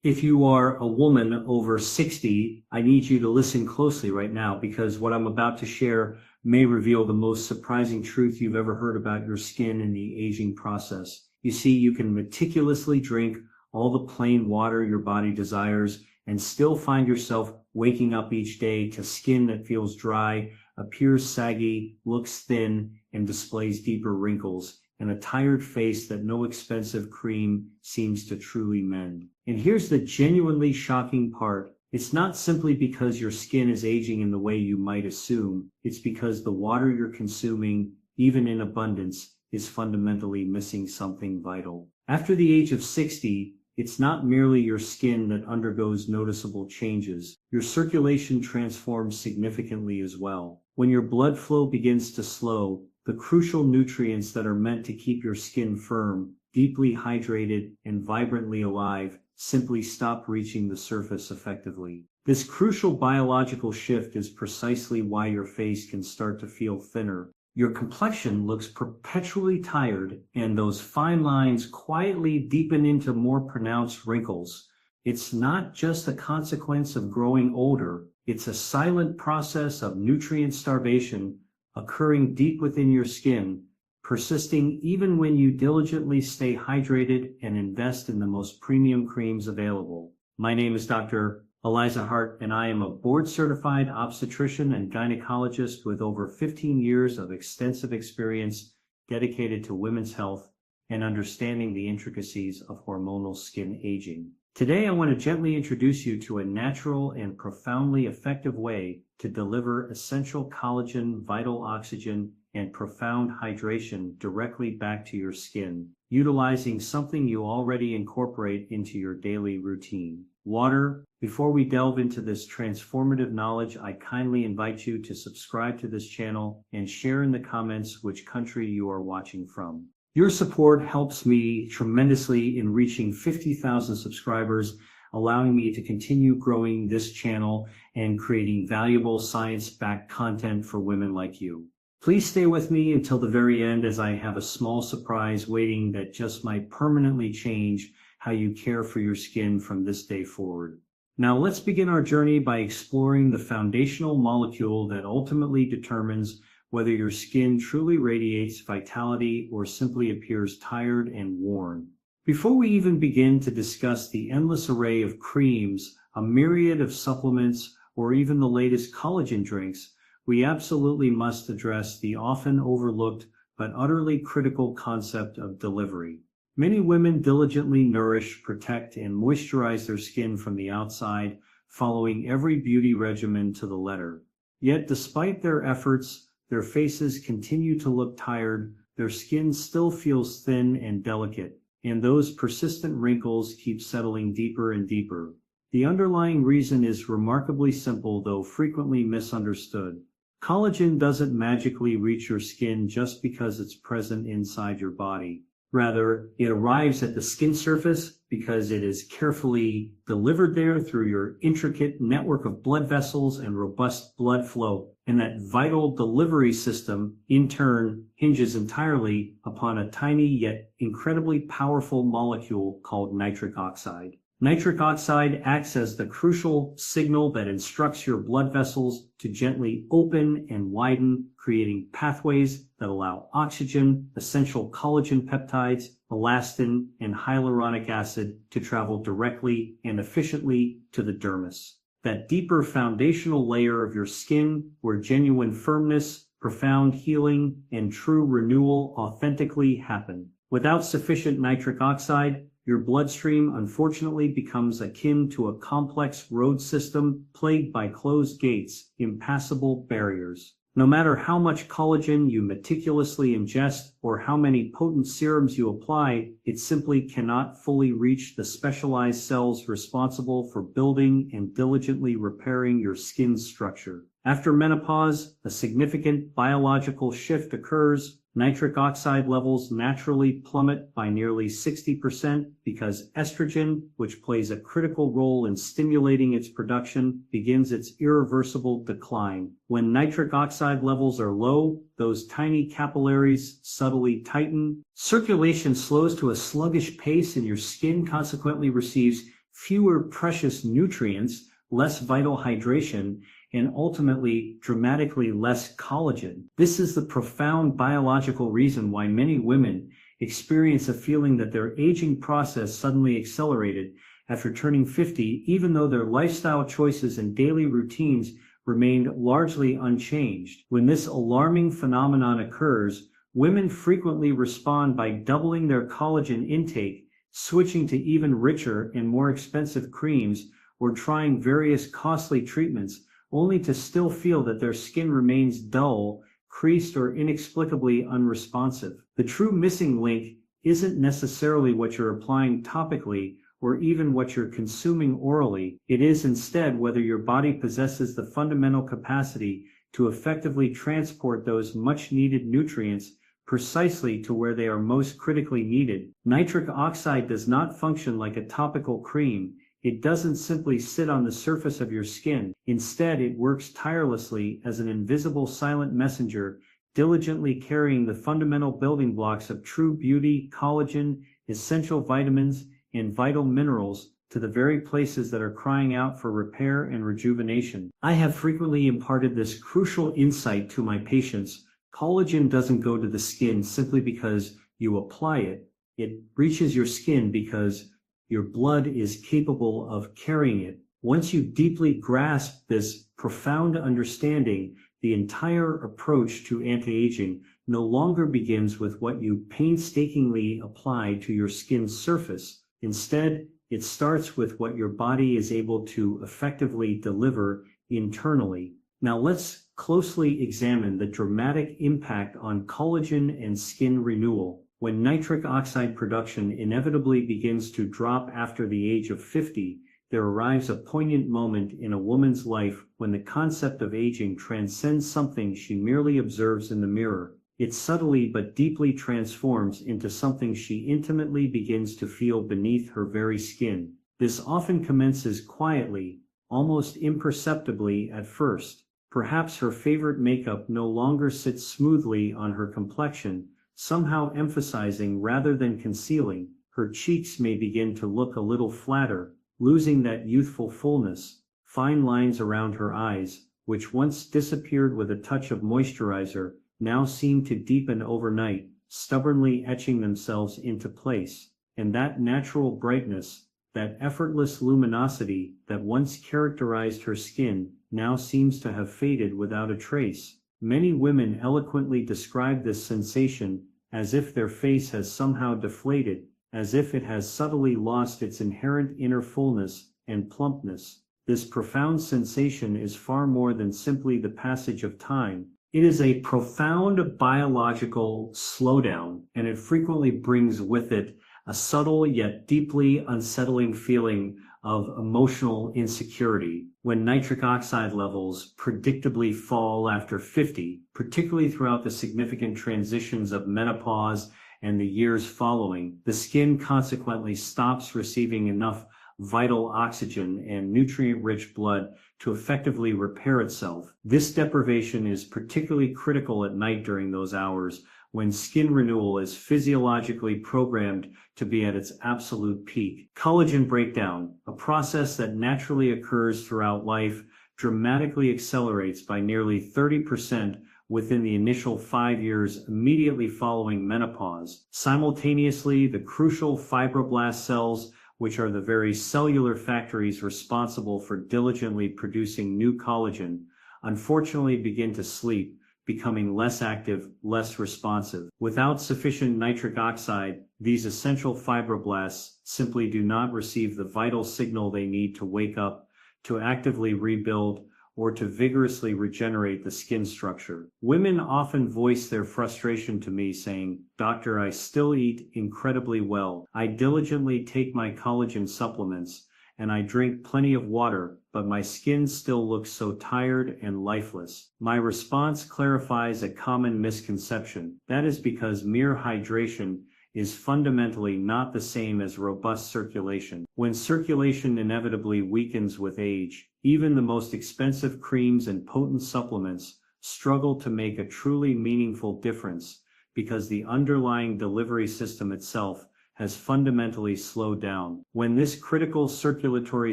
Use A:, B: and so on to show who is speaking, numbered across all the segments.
A: If you are a woman over 60, I need you to listen closely right now because what I'm about to share may reveal the most surprising truth you've ever heard about your skin and the aging process. You see, you can meticulously drink all the plain water your body desires and still find yourself waking up each day to skin that feels dry, appears saggy, looks thin, and displays deeper wrinkles, and a tired face that no expensive cream seems to truly mend. And here's the genuinely shocking part. It's not simply because your skin is aging in the way you might assume. It's because the water you're consuming, even in abundance, is fundamentally missing something vital. After the age of 60, it's not merely your skin that undergoes noticeable changes. Your circulation transforms significantly as well. When your blood flow begins to slow, the crucial nutrients that are meant to keep your skin firm, deeply hydrated, and vibrantly alive simply stop reaching the surface effectively. This crucial biological shift is precisely why your face can start to feel thinner. Your complexion looks perpetually tired, and those fine lines quietly deepen into more pronounced wrinkles. It's not just a consequence of growing older, it's a silent process of nutrient starvation occurring deep within your skin, persisting even when you diligently stay hydrated and invest in the most premium creams available. My name is Dr. Eliza Hart, and I am a board-certified obstetrician and gynecologist with over 15 years of extensive experience dedicated to women's health and understanding the intricacies of hormonal skin aging. Today, I want to gently introduce you to a natural and profoundly effective way to deliver essential collagen, vital oxygen, and profound hydration directly back to your skin, utilizing something you already incorporate into your daily routine: water. Before we delve into this transformative knowledge, I kindly invite you to subscribe to this channel and share in the comments which country you are watching from. Your support helps me tremendously in reaching 50,000 subscribers, allowing me to continue growing this channel and creating valuable science-backed content for women like you. Please stay with me until the very end, as I have a small surprise waiting that just might permanently change how you care for your skin from this day forward. Now let's begin our journey by exploring the foundational molecule that ultimately determines whether your skin truly radiates vitality or simply appears tired and worn. Before we even begin to discuss the endless array of creams, a myriad of supplements, or even the latest collagen drinks, we absolutely must address the often overlooked but utterly critical concept of delivery. Many women diligently nourish, protect, and moisturize their skin from the outside, following every beauty regimen to the letter. Yet despite their efforts, their faces continue to look tired, their skin still feels thin and delicate, and those persistent wrinkles keep settling deeper and deeper. The underlying reason is remarkably simple, though frequently misunderstood. Collagen doesn't magically reach your skin just because it's present inside your body. Rather, it arrives at the skin surface because it is carefully delivered there through your intricate network of blood vessels and robust blood flow. And that vital delivery system, in turn, hinges entirely upon a tiny yet incredibly powerful molecule called nitric oxide. Nitric oxide acts as the crucial signal that instructs your blood vessels to gently open and widen, creating pathways that allow oxygen, essential collagen peptides, elastin, and hyaluronic acid to travel directly and efficiently to the dermis, that deeper foundational layer of your skin where genuine firmness, profound healing, and true renewal authentically happen. Without sufficient nitric oxide, your bloodstream unfortunately becomes akin to a complex road system plagued by closed gates, impassable barriers. No matter how much collagen you meticulously ingest or how many potent serums you apply, it simply cannot fully reach the specialized cells responsible for building and diligently repairing your skin's structure. After menopause, a significant biological shift occurs. Nitric oxide levels naturally plummet by nearly 60% because estrogen, which plays a critical role in stimulating its production, begins its irreversible decline. When nitric oxide levels are low, those tiny capillaries subtly tighten, circulation slows to a sluggish pace, and your skin consequently receives fewer precious nutrients, less vital hydration, and ultimately dramatically less collagen. This is the profound biological reason why many women experience a feeling that their aging process suddenly accelerated after turning 50, even though their lifestyle choices and daily routines remained largely unchanged. When this alarming phenomenon occurs, women frequently respond by doubling their collagen intake, switching to even richer and more expensive creams, or trying various costly treatments, only to still feel that their skin remains dull, creased, or inexplicably unresponsive. The true missing link isn't necessarily what you're applying topically or even what you're consuming orally. It is instead whether your body possesses the fundamental capacity to effectively transport those much-needed nutrients precisely to where they are most critically needed. Nitric oxide does not function like a topical cream. It doesn't simply sit on the surface of your skin. Instead, it works tirelessly as an invisible silent messenger, diligently carrying the fundamental building blocks of true beauty, collagen, essential vitamins, and vital minerals to the very places that are crying out for repair and rejuvenation. I have frequently imparted this crucial insight to my patients. Collagen doesn't go to the skin simply because you apply it. It reaches your skin because your blood is capable of carrying it. Once you deeply grasp this profound understanding, the entire approach to anti-aging no longer begins with what you painstakingly apply to your skin's surface. Instead, it starts with what your body is able to effectively deliver internally. Now let's closely examine the dramatic impact on collagen and skin renewal. When nitric oxide production inevitably begins to drop after the age of 50, there arrives a poignant moment in a woman's life when the concept of aging transcends something she merely observes in the mirror. It subtly but deeply transforms into something she intimately begins to feel beneath her very skin. This often commences quietly, almost imperceptibly at first. Perhaps her favorite makeup no longer sits smoothly on her complexion, somehow emphasizing rather than concealing. Her cheeks may begin to look a little flatter, losing that youthful fullness. Fine lines around her eyes, which once disappeared with a touch of moisturizer, now seem to deepen overnight, stubbornly etching themselves into place. And that natural brightness, that effortless luminosity that once characterized her skin, now seems to have faded without a trace. Many women eloquently describe this sensation as if their face has somehow deflated, as if it has subtly lost its inherent inner fullness and plumpness. This profound sensation is far more than simply the passage of time. It is a profound biological slowdown, and it frequently brings with it a subtle yet deeply unsettling feeling of emotional insecurity. When nitric oxide levels predictably fall after 50, particularly throughout the significant transitions of menopause and the years following, the skin consequently stops receiving enough vital oxygen and nutrient-rich blood to effectively repair itself. This deprivation is particularly critical at night during those hours when skin renewal is physiologically programmed to be at its absolute peak. Collagen breakdown, a process that naturally occurs throughout life, dramatically accelerates by nearly 30% within the initial 5 years immediately following menopause. Simultaneously, the crucial fibroblast cells, which are the very cellular factories responsible for diligently producing new collagen, unfortunately begin to sleep, becoming less active, less responsive. Without sufficient nitric oxide, these essential fibroblasts simply do not receive the vital signal they need to wake up, to actively rebuild, or to vigorously regenerate the skin structure. Women often voice their frustration to me saying, "Doctor, I still eat incredibly well. I diligently take my collagen supplements, and I drink plenty of water, but my skin still looks so tired and lifeless." My response clarifies a common misconception. That is because mere hydration is fundamentally not the same as robust circulation. When circulation inevitably weakens with age, even the most expensive creams and potent supplements struggle to make a truly meaningful difference because the underlying delivery system itself has fundamentally slowed down. When this critical circulatory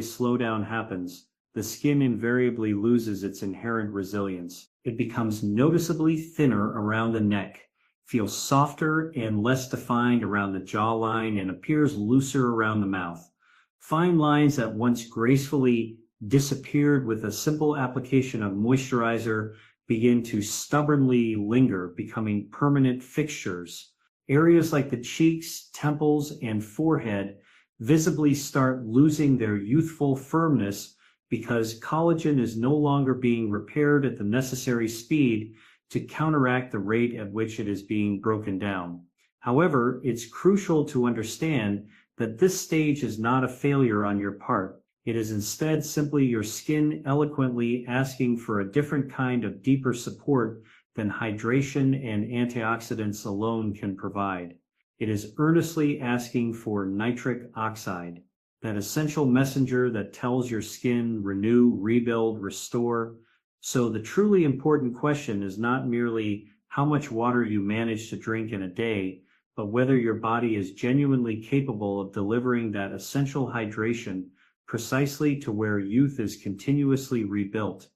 A: slowdown happens, the skin invariably loses its inherent resilience. It becomes noticeably thinner around the neck, feels softer and less defined around the jawline, and appears looser around the mouth. Fine lines that once gracefully disappeared with a simple application of moisturizer begin to stubbornly linger, becoming permanent fixtures. Areas like the cheeks, temples, and forehead visibly start losing their youthful firmness because collagen is no longer being repaired at the necessary speed to counteract the rate at which it is being broken down. However, it's crucial to understand that this stage is not a failure on your part. It is instead simply your skin eloquently asking for a different kind of deeper support than hydration and antioxidants alone can provide. It is earnestly asking for nitric oxide, that essential messenger that tells your skin renew, rebuild, restore. So the truly important question is not merely how much water you manage to drink in a day, but whether your body is genuinely capable of delivering that essential hydration precisely to where youth is continuously rebuilt,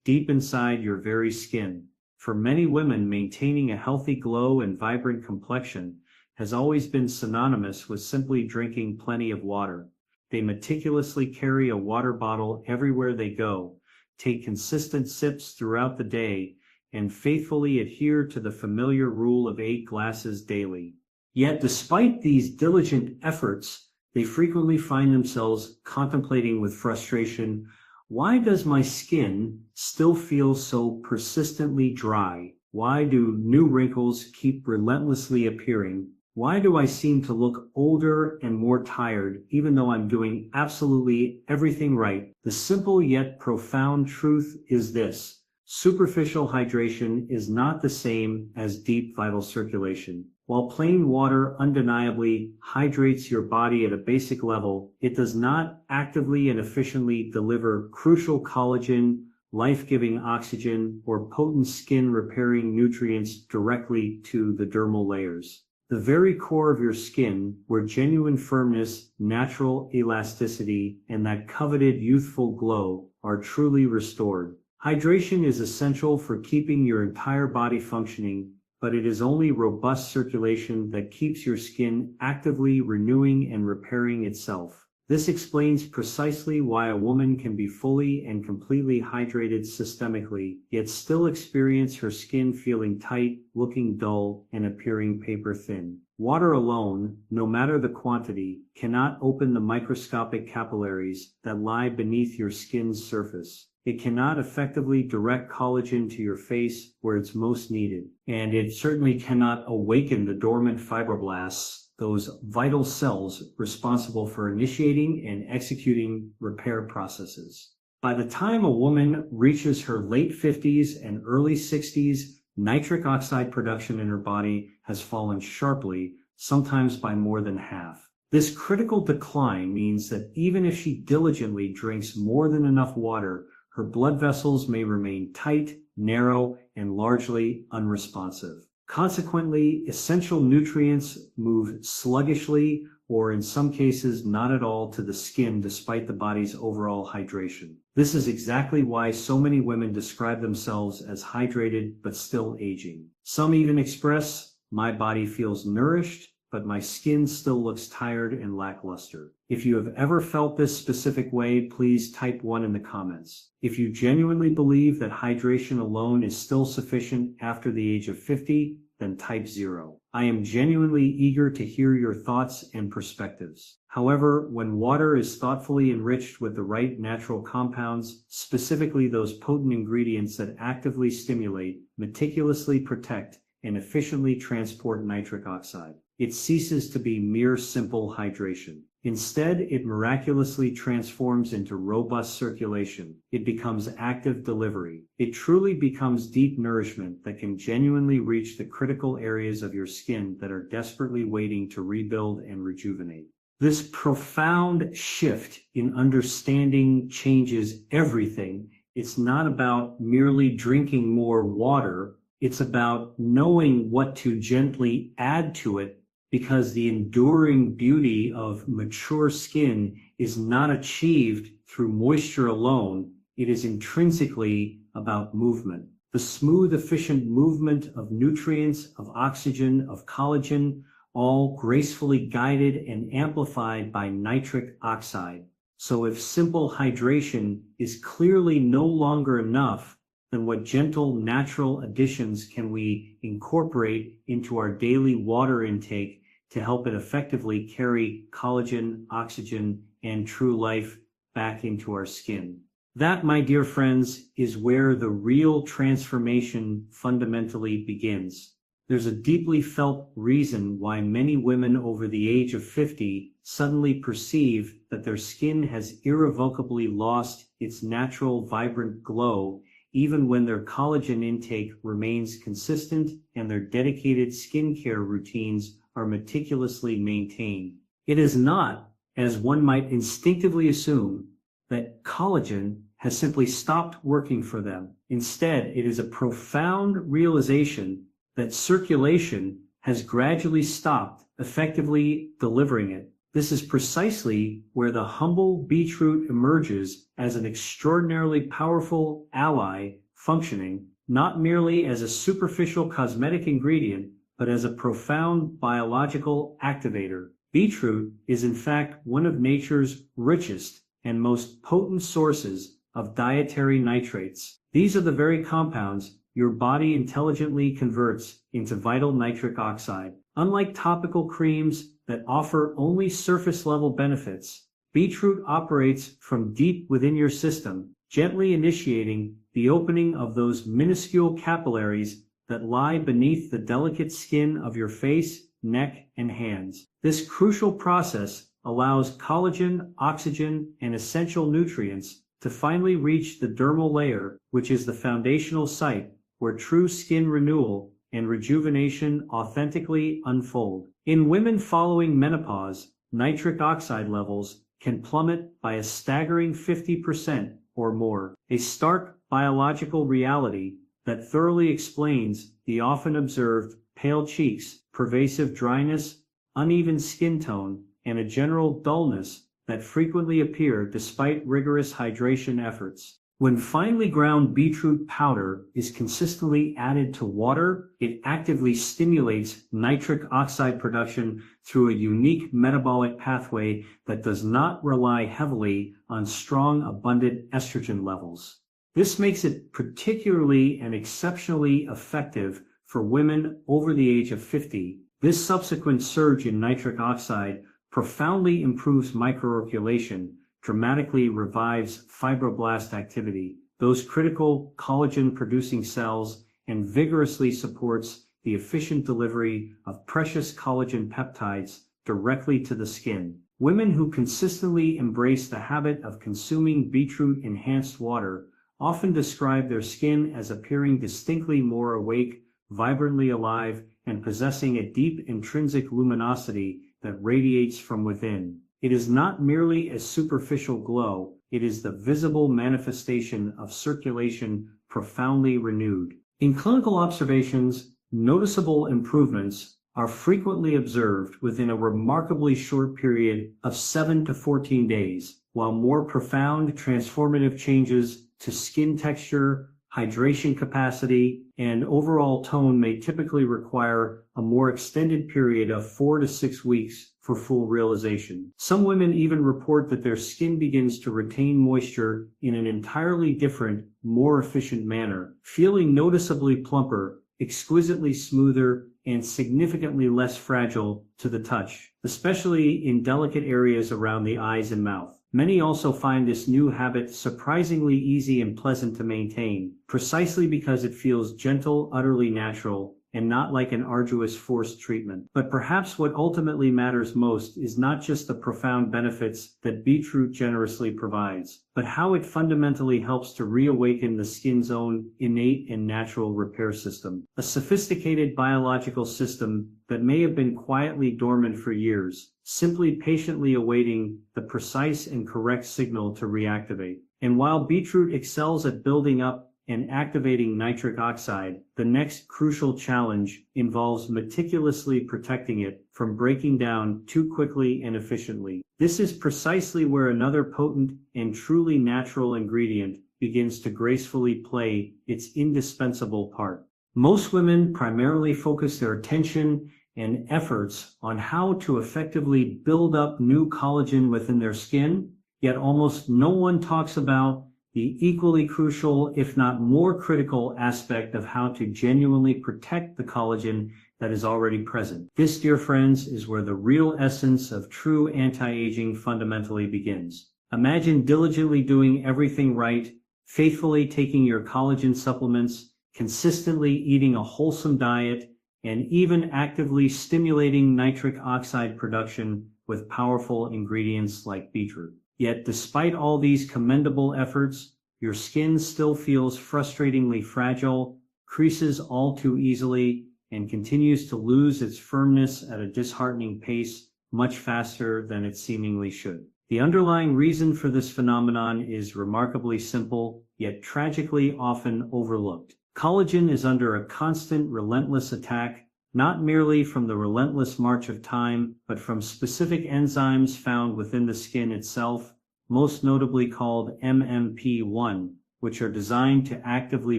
A: deep inside your very skin. For many women, maintaining a healthy glow and vibrant complexion has always been synonymous with simply drinking plenty of water. They meticulously carry a water bottle everywhere they go, take consistent sips throughout the day, and faithfully adhere to the familiar rule of 8 glasses daily. Yet despite these diligent efforts, they frequently find themselves contemplating with frustration, why does my skin still feel so persistently dry? Why do new wrinkles keep relentlessly appearing? Why do I seem to look older and more tired, even though I'm doing absolutely everything right? The simple yet profound truth is this: superficial hydration is not the same as deep vital circulation. While plain water undeniably hydrates your body at a basic level, it does not actively and efficiently deliver crucial collagen, life-giving oxygen, or potent skin-repairing nutrients directly to the dermal layers. The very core of your skin, where genuine firmness, natural elasticity, and that coveted youthful glow are truly restored. Hydration is essential for keeping your entire body functioning, but it is only robust circulation that keeps your skin actively renewing and repairing itself. This explains precisely why a woman can be fully and completely hydrated systemically, yet still experience her skin feeling tight, looking dull, and appearing paper thin. Water alone, no matter the quantity, cannot open the microscopic capillaries that lie beneath your skin's surface. It cannot effectively direct collagen to your face where it's most needed, and it certainly cannot awaken the dormant fibroblasts, those vital cells responsible for initiating and executing repair processes. By the time a woman reaches her late 50s and early 60s, nitric oxide production in her body has fallen sharply, sometimes by more than half. This critical decline means that even if she diligently drinks more than enough water, her blood vessels may remain tight, narrow, and largely unresponsive. Consequently, essential nutrients move sluggishly, or in some cases not at all, to the skin despite the body's overall hydration. This is exactly why so many women describe themselves as hydrated but still aging. Some even express, "My body feels nourished, but my skin still looks tired and lackluster." If you have ever felt this specific way, please type 1 in the comments. If you genuinely believe that hydration alone is still sufficient after the age of 50, then type 0. I am genuinely eager to hear your thoughts and perspectives. However, when water is thoughtfully enriched with the right natural compounds, specifically those potent ingredients that actively stimulate, meticulously protect, and efficiently transport nitric oxide, it ceases to be mere simple hydration. Instead, it miraculously transforms into robust circulation. It becomes active delivery. It truly becomes deep nourishment that can genuinely reach the critical areas of your skin that are desperately waiting to rebuild and rejuvenate. This profound shift in understanding changes everything. It's not about merely drinking more water. It's about knowing what to gently add to it because the enduring beauty of mature skin is not achieved through moisture alone. It is intrinsically about movement. The smooth, efficient movement of nutrients, of oxygen, of collagen, all gracefully guided and amplified by nitric oxide. So if simple hydration is clearly no longer enough, then what gentle natural additions can we incorporate into our daily water intake to help it effectively carry collagen, oxygen, and true life back into our skin? That, my dear friends, is where the real transformation fundamentally begins. There's a deeply felt reason why many women over the age of 50 suddenly perceive that their skin has irrevocably lost its natural, vibrant glow, even when their collagen intake remains consistent and their dedicated skincare routines are meticulously maintained. It is not, as one might instinctively assume, that collagen has simply stopped working for them. Instead, it is a profound realization that circulation has gradually stopped effectively delivering it. This is precisely where the humble beetroot emerges as an extraordinarily powerful ally, functioning not merely as a superficial cosmetic ingredient, but as a profound biological activator. Beetroot is in fact one of nature's richest and most potent sources of dietary nitrates. These are the very compounds your body intelligently converts into vital nitric oxide. Unlike topical creams that offer only surface-level benefits, beetroot operates from deep within your system, gently initiating the opening of those minuscule capillaries that lie beneath the delicate skin of your face, neck, and hands. This crucial process allows collagen, oxygen, and essential nutrients to finally reach the dermal layer, which is the foundational site where true skin renewal and rejuvenation authentically unfold. In women following menopause, nitric oxide levels can plummet by a staggering 50% or more, a stark biological reality that thoroughly explains the often observed pale cheeks, pervasive dryness, uneven skin tone, and a general dullness that frequently appear despite rigorous hydration efforts. When finely ground beetroot powder is consistently added to water, it actively stimulates nitric oxide production through a unique metabolic pathway that does not rely heavily on strong, abundant estrogen levels. This makes it particularly and exceptionally effective for women over the age of 50. This subsequent surge in nitric oxide profoundly improves microcirculation, dramatically revives fibroblast activity, those critical collagen-producing cells, and vigorously supports the efficient delivery of precious collagen peptides directly to the skin. Women who consistently embrace the habit of consuming beetroot-enhanced water often describe their skin as appearing distinctly more awake, vibrantly alive, and possessing a deep intrinsic luminosity that radiates from within. It is not merely a superficial glow, it is the visible manifestation of circulation profoundly renewed. In clinical observations, noticeable improvements are frequently observed within a remarkably short period of 7 to 14 days, while more profound transformative changes to skin texture, hydration capacity, and overall tone may typically require a more extended period of 4 to 6 weeks for full realization. Some women even report that their skin begins to retain moisture in an entirely different, more efficient manner, feeling noticeably plumper, exquisitely smoother, and significantly less fragile to the touch, especially in delicate areas around the eyes and mouth. Many also find this new habit surprisingly easy and pleasant to maintain, precisely because it feels gentle, utterly natural, and not like an arduous forced treatment. But perhaps what ultimately matters most is not just the profound benefits that beetroot generously provides, but how it fundamentally helps to reawaken the skin's own innate and natural repair system, a sophisticated biological system that may have been quietly dormant for years, simply patiently awaiting the precise and correct signal to reactivate. And while beetroot excels at building up and activating nitric oxide, the next crucial challenge involves meticulously protecting it from breaking down too quickly and efficiently. This is precisely where another potent and truly natural ingredient begins to gracefully play its indispensable part. Most women primarily focus their attention and efforts on how to effectively build up new collagen within their skin, yet almost no one talks about the equally crucial, if not more critical, aspect of how to genuinely protect the collagen that is already present. This, dear friends, is where the real essence of true anti-aging fundamentally begins. Imagine diligently doing everything right, faithfully taking your collagen supplements, consistently eating a wholesome diet, and even actively stimulating nitric oxide production with powerful ingredients like beetroot. Yet despite all these commendable efforts, your skin still feels frustratingly fragile, creases all too easily, and continues to lose its firmness at a disheartening pace much faster than it seemingly should. The underlying reason for this phenomenon is remarkably simple, yet tragically often overlooked. Collagen is under a constant, relentless attack, not merely from the relentless march of time, but from specific enzymes found within the skin itself, most notably called MMP1, which are designed to actively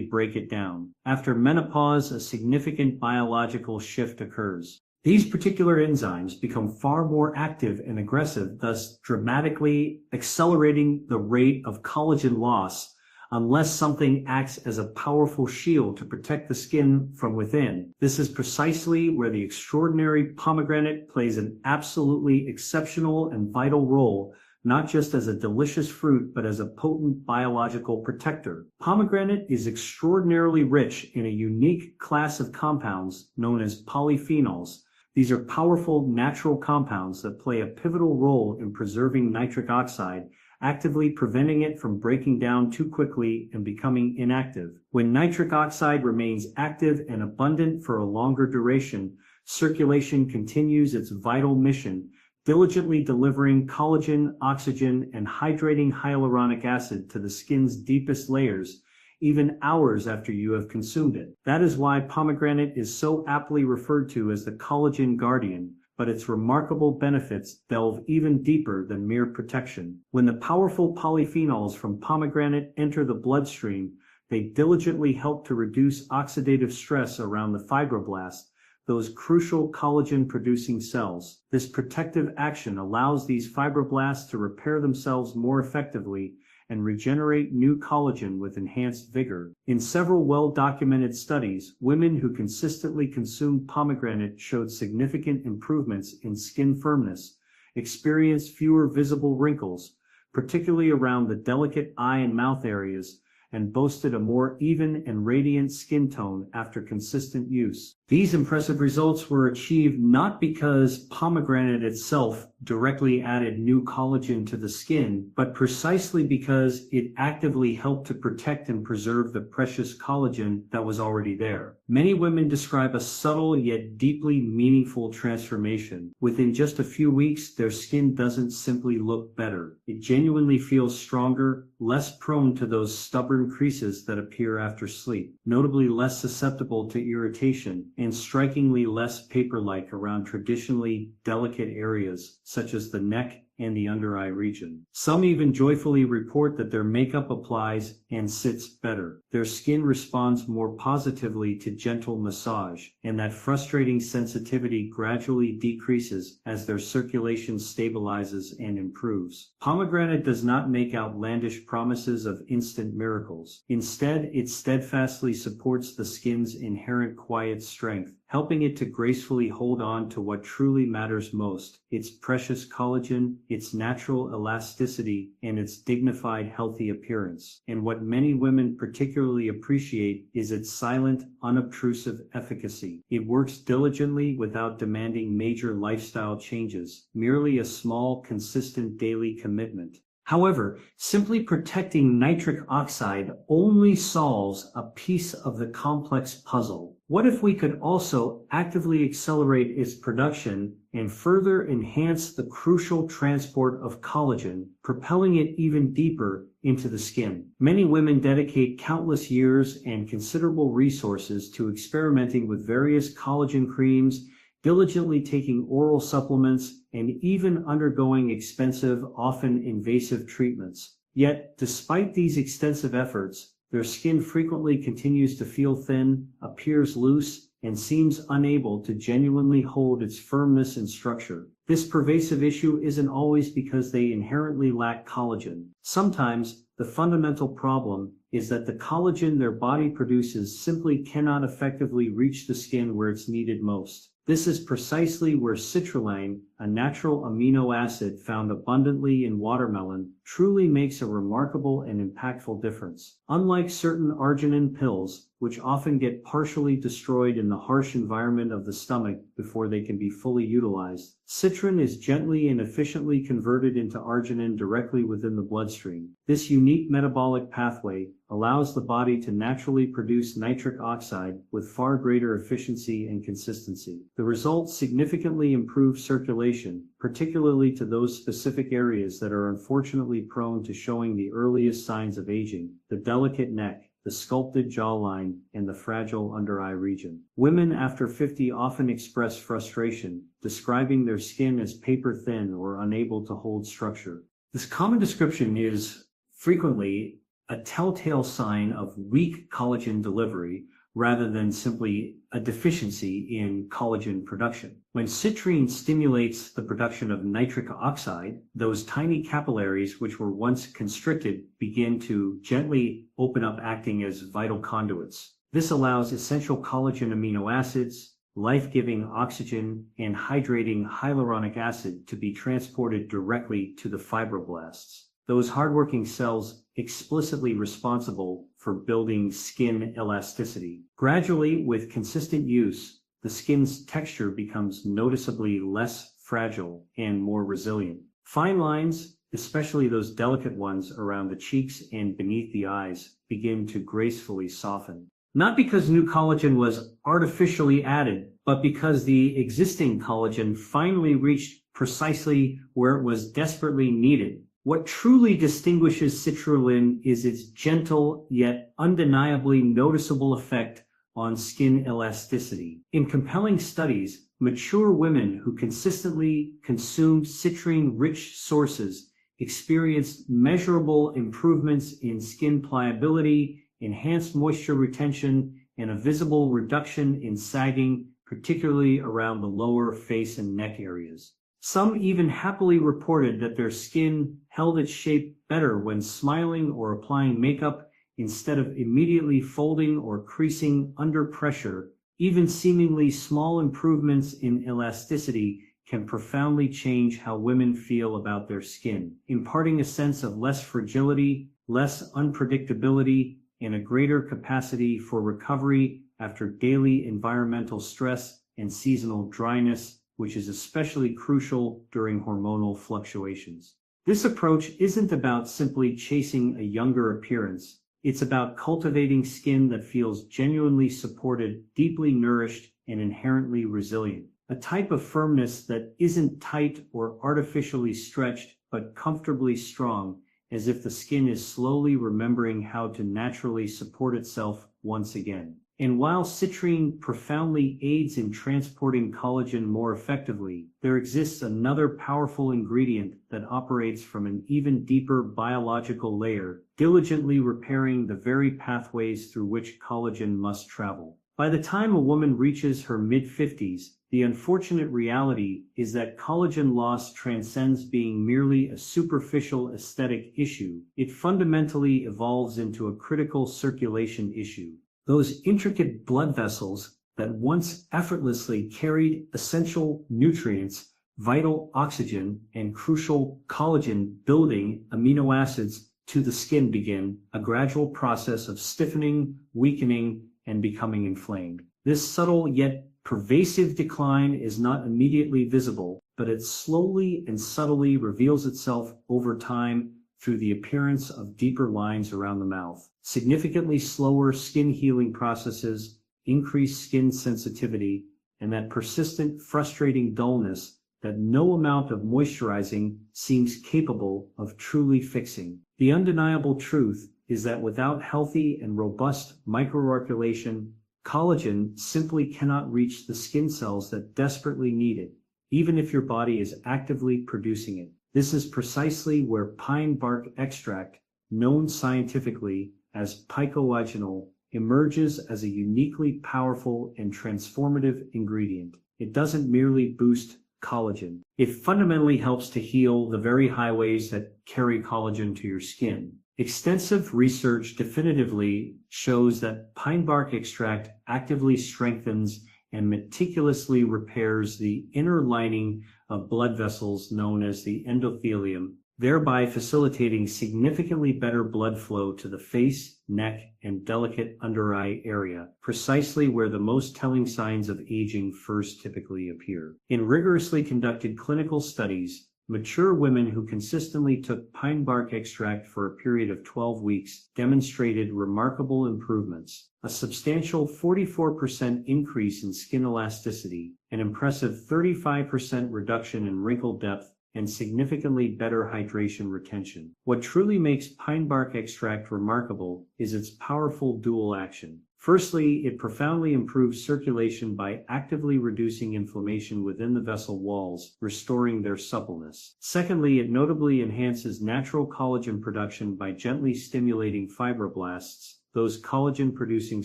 A: break it down. After menopause, a significant biological shift occurs. These particular enzymes become far more active and aggressive, thus dramatically accelerating the rate of collagen loss unless something acts as a powerful shield to protect the skin from within. This is precisely where the extraordinary pomegranate plays an absolutely exceptional and vital role, not just as a delicious fruit, but as a potent biological protector. Pomegranate is extraordinarily rich in a unique class of compounds known as polyphenols. These are powerful natural compounds that play a pivotal role in preserving nitric oxide, actively preventing it from breaking down too quickly and becoming inactive. When nitric oxide remains active and abundant for a longer duration, circulation continues its vital mission, diligently delivering collagen, oxygen, and hydrating hyaluronic acid to the skin's deepest layers, even hours after you have consumed it. That is why pomegranate is so aptly referred to as the collagen guardian, but its remarkable benefits delve even deeper than mere protection. When the powerful polyphenols from pomegranate enter the bloodstream, they diligently help to reduce oxidative stress around the fibroblasts, those crucial collagen-producing cells. This protective action allows these fibroblasts to repair themselves more effectively and regenerate new collagen with enhanced vigor. In several well-documented studies, women who consistently consumed pomegranate showed significant improvements in skin firmness, experienced fewer visible wrinkles, particularly around the delicate eye and mouth areas, and boasted a more even and radiant skin tone after consistent use. These impressive results were achieved not because pomegranate itself directly added new collagen to the skin, but precisely because it actively helped to protect and preserve the precious collagen that was already there. Many women describe a subtle yet deeply meaningful transformation. Within just a few weeks, their skin doesn't simply look better. It genuinely feels stronger, less prone to those stubborn creases that appear after sleep, notably less susceptible to irritation, and strikingly less paper-like around traditionally delicate areas such as the neck and the under eye region. Some even joyfully report that their makeup applies and sits better. Their skin responds more positively to gentle massage, and that frustrating sensitivity gradually decreases as their circulation stabilizes and improves. Pomegranate does not make outlandish promises of instant miracles. Instead, it steadfastly supports the skin's inherent quiet strength, helping it to gracefully hold on to what truly matters most, its precious collagen, its natural elasticity, and its dignified, healthy appearance. And what many women particularly appreciate is its silent, unobtrusive efficacy. It works diligently without demanding major lifestyle changes, merely a small, consistent daily commitment. However, simply protecting nitric oxide only solves a piece of the complex puzzle. What if we could also actively accelerate its production and further enhance the crucial transport of collagen, propelling it even deeper into the skin? Many women dedicate countless years and considerable resources to experimenting with various collagen creams, diligently taking oral supplements, and even undergoing expensive, often invasive treatments. Yet, despite these extensive efforts, their skin frequently continues to feel thin, appears loose, and seems unable to genuinely hold its firmness and structure. This pervasive issue isn't always because they inherently lack collagen. Sometimes, the fundamental problem is that the collagen their body produces simply cannot effectively reach the skin where it's needed most. This is precisely where citrulline, a natural amino acid found abundantly in watermelon, truly makes a remarkable and impactful difference. Unlike certain arginine pills, which often get partially destroyed in the harsh environment of the stomach before they can be fully utilized, citrin is gently and efficiently converted into arginine directly within the bloodstream. This unique metabolic pathway allows the body to naturally produce nitric oxide with far greater efficiency and consistency. The result significantly improves circulation, particularly to those specific areas that are unfortunately prone to showing the earliest signs of aging: the delicate neck, the sculpted jawline, and the fragile under-eye region. Women after 50 often express frustration, describing their skin as paper-thin or unable to hold structure. This common description is frequently a telltale sign of weak collagen delivery rather than simply a deficiency in collagen production. When citrine stimulates the production of nitric oxide, those tiny capillaries which were once constricted begin to gently open up, acting as vital conduits. This allows essential collagen amino acids, life-giving oxygen, and hydrating hyaluronic acid to be transported directly to the fibroblasts, those hardworking cells explicitly responsible for building skin elasticity. Gradually, with consistent use, the skin's texture becomes noticeably less fragile and more resilient. Fine lines, especially those delicate ones around the cheeks and beneath the eyes, begin to gracefully soften. Not because new collagen was artificially added, but because the existing collagen finally reached precisely where it was desperately needed. What truly distinguishes citrulline is its gentle yet undeniably noticeable effect on skin elasticity. In compelling studies, mature women who consistently consumed citrine-rich sources experienced measurable improvements in skin pliability, enhanced moisture retention, and a visible reduction in sagging, particularly around the lower face and neck areas. Some even happily reported that their skin held its shape better when smiling or applying makeup instead of immediately folding or creasing under pressure. Even seemingly small improvements in elasticity can profoundly change how women feel about their skin, imparting a sense of less fragility, less unpredictability, and a greater capacity for recovery after daily environmental stress and seasonal dryness, which is especially crucial during hormonal fluctuations. This approach isn't about simply chasing a younger appearance. It's about cultivating skin that feels genuinely supported, deeply nourished, and inherently resilient. A type of firmness that isn't tight or artificially stretched, but comfortably strong, as if the skin is slowly remembering how to naturally support itself once again. And while citrine profoundly aids in transporting collagen more effectively, there exists another powerful ingredient that operates from an even deeper biological layer, diligently repairing the very pathways through which collagen must travel. By the time a woman reaches her mid-50s, the unfortunate reality is that collagen loss transcends being merely a superficial aesthetic issue. It fundamentally evolves into a critical circulation issue. Those intricate blood vessels that once effortlessly carried essential nutrients, vital oxygen, and crucial collagen-building amino acids to the skin begin a gradual process of stiffening, weakening, and becoming inflamed. This subtle yet pervasive decline is not immediately visible, but it slowly and subtly reveals itself over time through the appearance of deeper lines around the mouth, significantly slower skin healing processes, increased skin sensitivity, and that persistent, frustrating dullness that no amount of moisturizing seems capable of truly fixing. The undeniable truth is that without healthy and robust microarticulation, collagen simply cannot reach the skin cells that desperately need it, even if your body is actively producing it. This is precisely where pine bark extract, known scientifically as picoagenol, emerges as a uniquely powerful and transformative ingredient. It doesn't merely boost collagen. It fundamentally helps to heal the very highways that carry collagen to your skin. Extensive research definitively shows that pine bark extract actively strengthens and meticulously repairs the inner lining of blood vessels known as the endothelium, thereby facilitating significantly better blood flow to the face, neck, and delicate under-eye area, precisely where the most telling signs of aging first typically appear. In rigorously conducted clinical studies, mature women who consistently took pine bark extract for a period of 12 weeks demonstrated remarkable improvements. A substantial 44% increase in skin elasticity, an impressive 35% reduction in wrinkle depth, and significantly better hydration retention. What truly makes pine bark extract remarkable is its powerful dual action. Firstly, it profoundly improves circulation by actively reducing inflammation within the vessel walls, restoring their suppleness. Secondly, it notably enhances natural collagen production by gently stimulating fibroblasts, those collagen-producing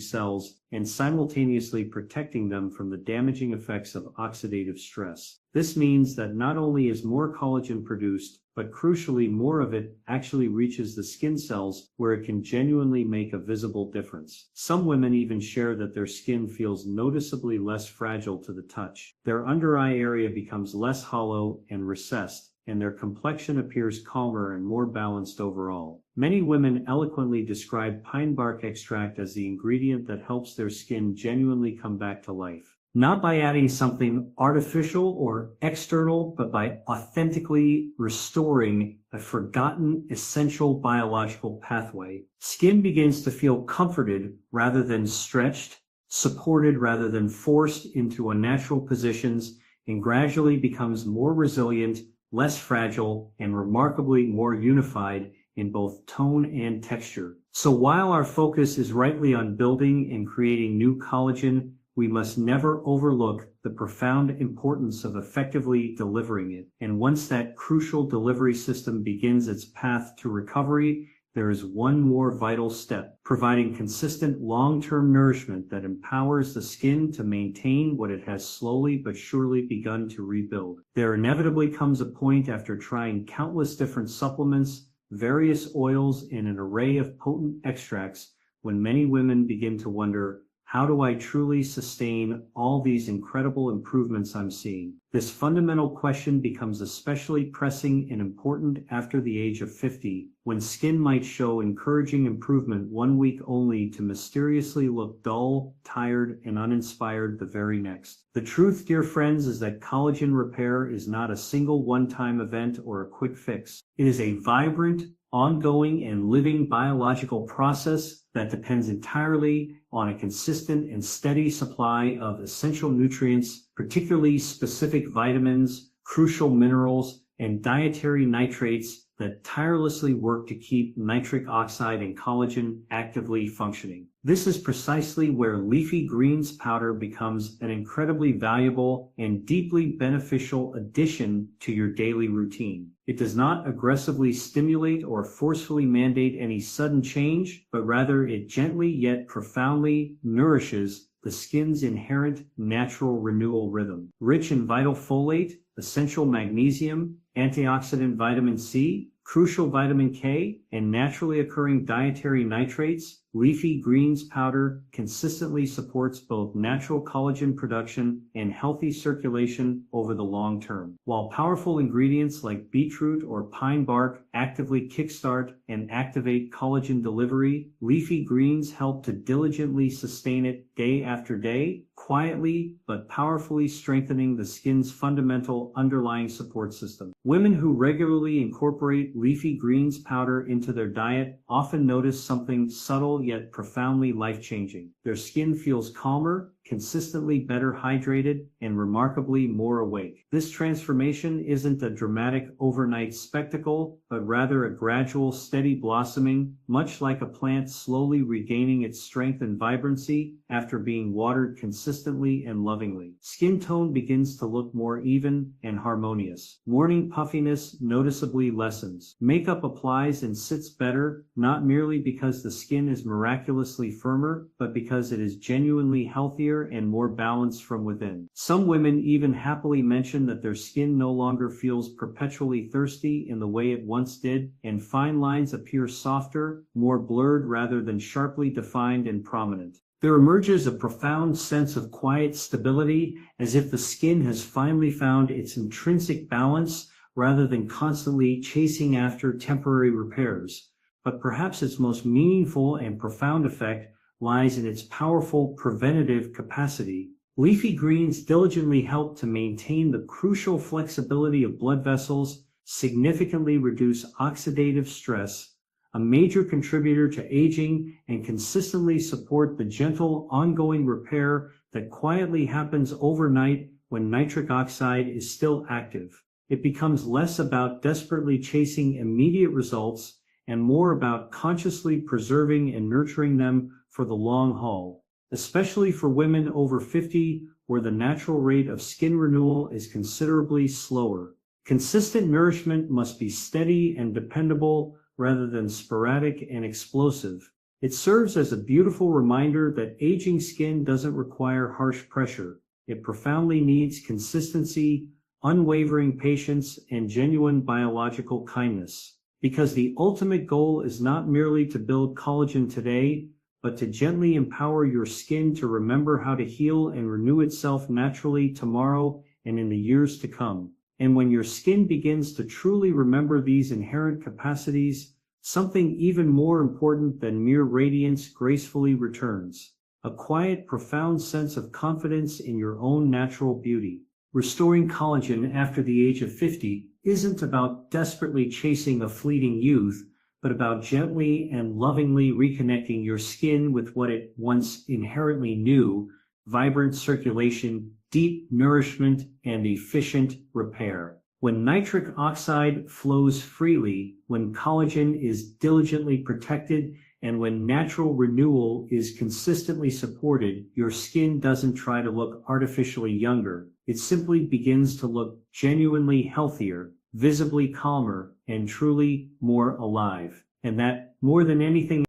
A: cells, and simultaneously protecting them from the damaging effects of oxidative stress. This means that not only is more collagen produced, but crucially more of it actually reaches the skin cells where it can genuinely make a visible difference. Some women even share that their skin feels noticeably less fragile to the touch. Their under-eye area becomes less hollow and recessed, and their complexion appears calmer and more balanced overall. Many women eloquently describe pine bark extract as the ingredient that helps their skin genuinely come back to life. Not by adding something artificial or external, but by authentically restoring a forgotten essential biological pathway. Skin begins to feel comforted rather than stretched, supported rather than forced into unnatural positions, and gradually becomes more resilient, less fragile, and remarkably more unified in both tone and texture. So while our focus is rightly on building and creating new collagen, we must never overlook the profound importance of effectively delivering it. And once that crucial delivery system begins its path to recovery, there is one more vital step, providing consistent long-term nourishment that empowers the skin to maintain what it has slowly but surely begun to rebuild. There inevitably comes a point after trying countless different supplements, various oils, and an array of potent extracts when many women begin to wonder, how do I truly sustain all these incredible improvements I'm seeing? This fundamental question becomes especially pressing and important after the age of 50, when skin might show encouraging improvement 1 week only to mysteriously look dull, tired, and uninspired the very next. The truth, dear friends, is that collagen repair is not a single one-time event or a quick fix. It is a vibrant, ongoing, and living biological process that depends entirely on a consistent and steady supply of essential nutrients, particularly specific vitamins, crucial minerals, and dietary nitrates that tirelessly work to keep nitric oxide and collagen actively functioning. This is precisely where leafy greens powder becomes an incredibly valuable and deeply beneficial addition to your daily routine. It does not aggressively stimulate or forcefully mandate any sudden change, but rather it gently yet profoundly nourishes the skin's inherent natural renewal rhythm. Rich in vital folate, essential magnesium, antioxidant vitamin C, crucial vitamin K, and naturally occurring dietary nitrates, leafy greens powder consistently supports both natural collagen production and healthy circulation over the long term. While powerful ingredients like beetroot or pine bark actively kickstart and activate collagen delivery, leafy greens help to diligently sustain it day after day, quietly but powerfully strengthening the skin's fundamental underlying support system. Women who regularly incorporate leafy greens powder into their diet often notice something subtle yet profoundly life-changing. Their skin feels calmer, consistently better hydrated, and remarkably more awake. This transformation isn't a dramatic overnight spectacle, but rather a gradual, steady blossoming, much like a plant slowly regaining its strength and vibrancy after being watered consistently and lovingly. Skin tone begins to look more even and harmonious. Morning puffiness noticeably lessens. Makeup applies and sits better, not merely because the skin is miraculously firmer, but because it is genuinely healthier and more balanced from within. Some women even happily mention that their skin no longer feels perpetually thirsty in the way it once did, and fine lines appear softer, more blurred rather than sharply defined and prominent. There emerges a profound sense of quiet stability, as if the skin has finally found its intrinsic balance rather than constantly chasing after temporary repairs. But perhaps its most meaningful and profound effect lies in its powerful preventative capacity. Leafy greens diligently help to maintain the crucial flexibility of blood vessels, significantly reduce oxidative stress, a major contributor to aging, and consistently support the gentle, ongoing repair that quietly happens overnight when nitric oxide is still active. It becomes less about desperately chasing immediate results and more about consciously preserving and nurturing them for the long haul, especially for women over 50, where the natural rate of skin renewal is considerably slower. Consistent nourishment must be steady and dependable rather than sporadic and explosive. It serves as a beautiful reminder that aging skin doesn't require harsh pressure. It profoundly needs consistency, unwavering patience, and genuine biological kindness. Because the ultimate goal is not merely to build collagen today, but to gently empower your skin to remember how to heal and renew itself naturally tomorrow and in the years to come. And when your skin begins to truly remember these inherent capacities, something even more important than mere radiance gracefully returns. A quiet, profound sense of confidence in your own natural beauty. Restoring collagen after the age of 50 isn't about desperately chasing a fleeting youth, but about gently and lovingly reconnecting your skin with what it once inherently knew: vibrant circulation, deep nourishment, and efficient repair. When nitric oxide flows freely, when collagen is diligently protected, and when natural renewal is consistently supported, your skin doesn't try to look artificially younger. It simply begins to look genuinely healthier, visibly calmer, and truly more alive. And that, more than anything